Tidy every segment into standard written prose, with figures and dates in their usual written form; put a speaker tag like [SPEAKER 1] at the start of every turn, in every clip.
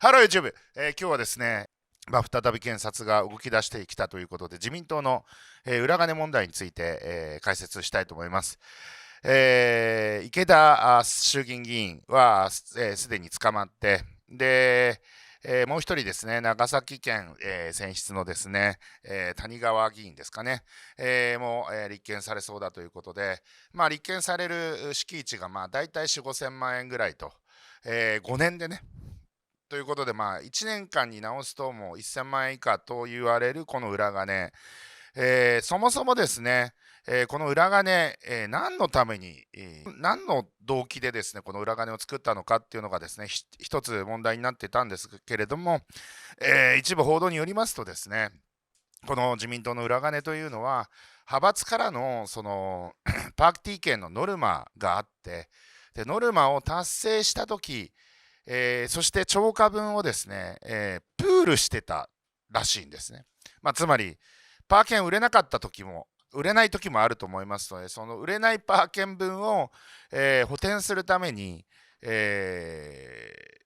[SPEAKER 1] ハロー YouTube、今日はですね、再び検察が動き出してきたということで、自民党の、裏金問題について、解説したいと思います。池田衆議院議員はすでに捕まって、で、もう一人ですね、長崎県、選出のですね、谷川議員ですかね、もう、立件されそうだということで、立件される敷地が大体4、5千万円ぐらいと、5年でね、ということで、1年間に直すともう1000万円以下と言われるこの裏金、そもそもですね、この裏金、何のために、何の動機でですね、この裏金を作ったのかっていうのがですね、一つ問題になっていたんですけれども、一部報道によりますとですね、この自民党の裏金というのは、派閥からのそのパーティー券のノルマがあって、でノルマを達成したとき、そして超過分をですね、プールしてたらしいんですね。つまり、パー券売れなかった時も、売れない時もあると思いますので、その売れないパー券分を、補填するために、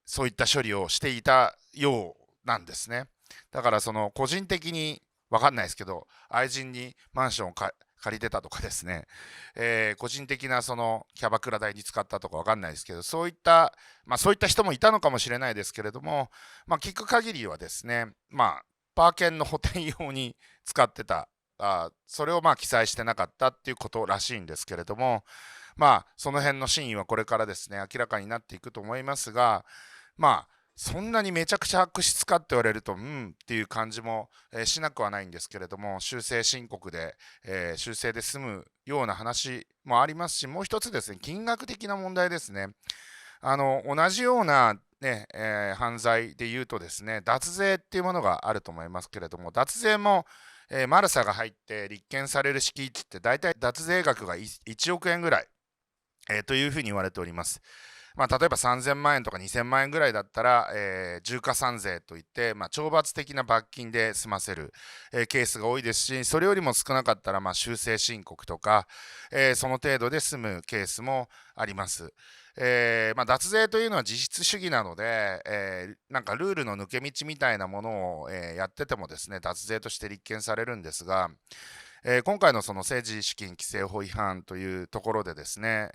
[SPEAKER 1] そういった処理をしていたようなんですね。だからその個人的にわかんないですけど、愛人にマンションを借りてたとかですね、個人的なそのキャバクラ代に使ったとかわかんないですけど、そういった人もいたのかもしれないですけれども、聞く限りはですね、パー券の補填用に使ってた、それを記載してなかったっていうことらしいんですけれども、その辺の真意はこれからですね、明らかになっていくと思いますが、そんなにめちゃくちゃ悪質かって言われると、っていう感じも、しなくはないんですけれども、修正申告で、修正で済むような話もありますし、もう一つですね、金額的な問題ですね。同じような、ね犯罪で言うとですね、脱税っていうものがあると思いますけれども、脱税も、マルサが入って立件される敷地って大体脱税額が1億円ぐらい、というふうに言われております。例えば3000万円とか2000万円ぐらいだったら、重加算税といって、懲罰的な罰金で済ませる、ケースが多いですし、それよりも少なかったら、修正申告とか、その程度で済むケースもあります。脱税というのは実質主義なので、なんかルールの抜け道みたいなものを、やっててもですね、脱税として立件されるんですが、今回のその政治資金規正法違反というところでですね、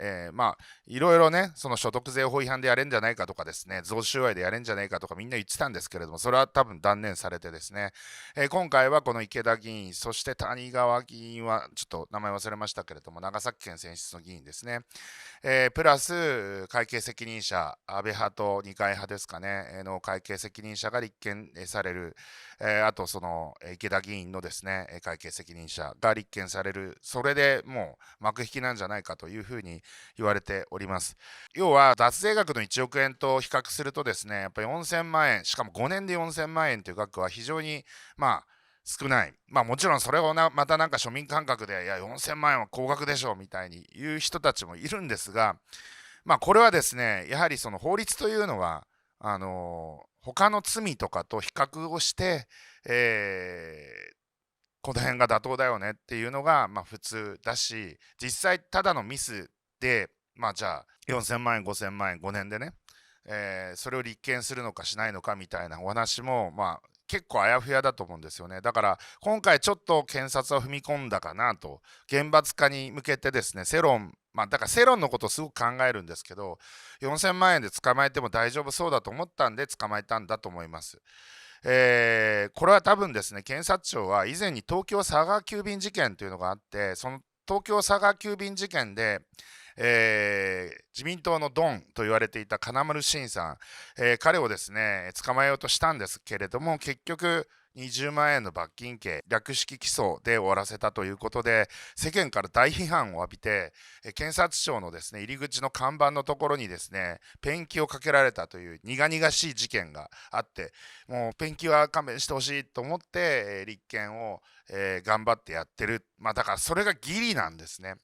[SPEAKER 1] いろいろね、その所得税法違反でやれんじゃないかとかですね、贈収賄でやれんじゃないかとかみんな言ってたんですけれども、それは多分断念されてですね、今回はこの池田議員、そして谷川議員は、ちょっと名前忘れましたけれども、長崎県選出の議員ですね、プラス会計責任者、安倍派と二階派ですかね、の会計責任者が立件される、あとその池田議員のですね、会計責任者が立件される、それでもう幕引きなんじゃないかというふうに言われております。要は脱税額の1億円と比較するとですね、やっぱり4000万円、しかも5年で4000万円という額は非常に少ない。もちろんそれをまたなんか庶民感覚で、いや、4000万円は高額でしょみたいに言う人たちもいるんですが、これはですね、やはりその法律というのは、他の罪とかと比較をして、この辺が妥当だよねっていうのが、普通だし、実際ただのミスで、じゃあ4000万円、5000万円、5年でね、それを立件するのかしないのかみたいなお話も、結構あやふやだと思うんですよね。だから今回ちょっと検察は踏み込んだかなと、厳罰化に向けてですね、世論、だから世論のことをすごく考えるんですけど、4000万円で捕まえても大丈夫そうだと思ったんで捕まえたんだと思います。これは多分ですね、検察庁は以前に東京佐川急便事件というのがあって、その東京佐川急便事件で、自民党のドンと言われていた金丸信さん、彼をですね、捕まえようとしたんですけれども、結局、20万円の罰金刑、略式起訴で終わらせたということで、世間から大批判を浴びて、検察庁のですね、入り口の看板のところにですね、ペンキをかけられたという苦々しい事件があって、もうペンキは勘弁してほしいと思って、立件を、頑張ってやってる。だからそれが義理なんですね。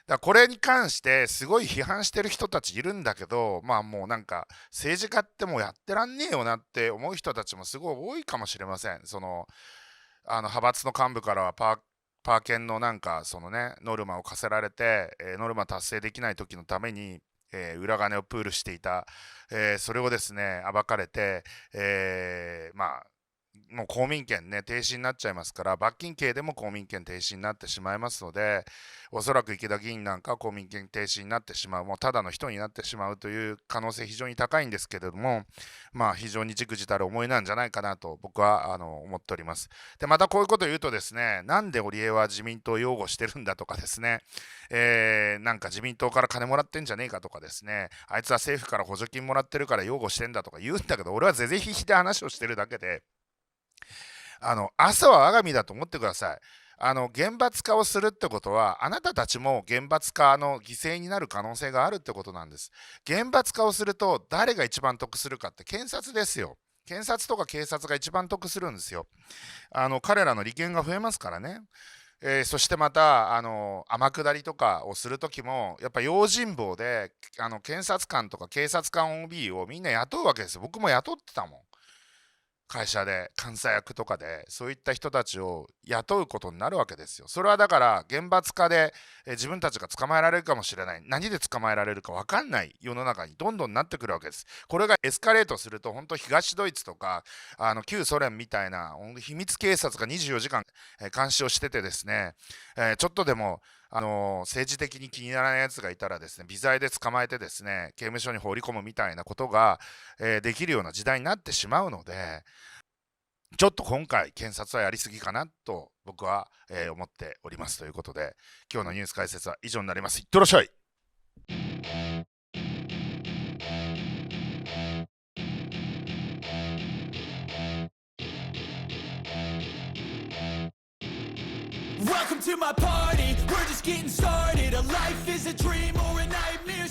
[SPEAKER 1] だからこれに関してすごい批判してる人たちいるんだけど、もうなんか政治家ってもうやってらんねえよなって思う人たちもすごい多いかもしれません。その派閥の幹部からはパー券のなんかそのねノルマを課せられて、ノルマ達成できない時のために裏金をプールしていた、それをですね、暴かれて、まあ、もう公民権ね、停止になっちゃいますから、罰金刑でも公民権停止になってしまいますので、おそらく池田議員なんかは公民権停止になってしまう、もうただの人になってしまうという可能性非常に高いんですけれども、まあ非常に忸怩たる思いなんじゃないかなと僕は思っております。で、またこういうことを言うとですね、なんで織江は自民党を擁護してるんだとかですね、なんか自民党から金もらってんじゃねえかとかですね、あいつは政府から補助金もらってるから擁護してんだとか言うんだけど、俺は是々非々で話をしてるだけで、明日は我が身だと思ってください。厳罰化をするってことは、あなたたちも厳罰化の犠牲になる可能性があるってことなんです。厳罰化をすると、誰が一番得するかって検察ですよ。検察とか警察が一番得するんですよ。彼らの利権が増えますからね。そしてまた、天下りとかをするときも、やっぱ用心棒で、検察官とか警察官 OB をみんな雇うわけですよ。僕も雇ってたもん。会社で監査役とかでそういった人たちを雇うことになるわけですよ。それはだから厳罰化で、自分たちが捕まえられるかもしれない、何で捕まえられるか分かんない世の中にどんどんなってくるわけです。これがエスカレートすると本当東ドイツとか旧ソ連みたいな秘密警察が24時間、監視をしててですね、ちょっとでも政治的に気にならないやつがいたらですね、微罪で捕まえてですね、刑務所に放り込むみたいなことが、できるような時代になってしまうので、ちょっと今回検察はやりすぎかなと僕は、思っておりますということで、今日のニュース解説は以上になります。いってらっしゃい。
[SPEAKER 2] Welcome to my party, we're just getting started. A life is a dream or a nightmare.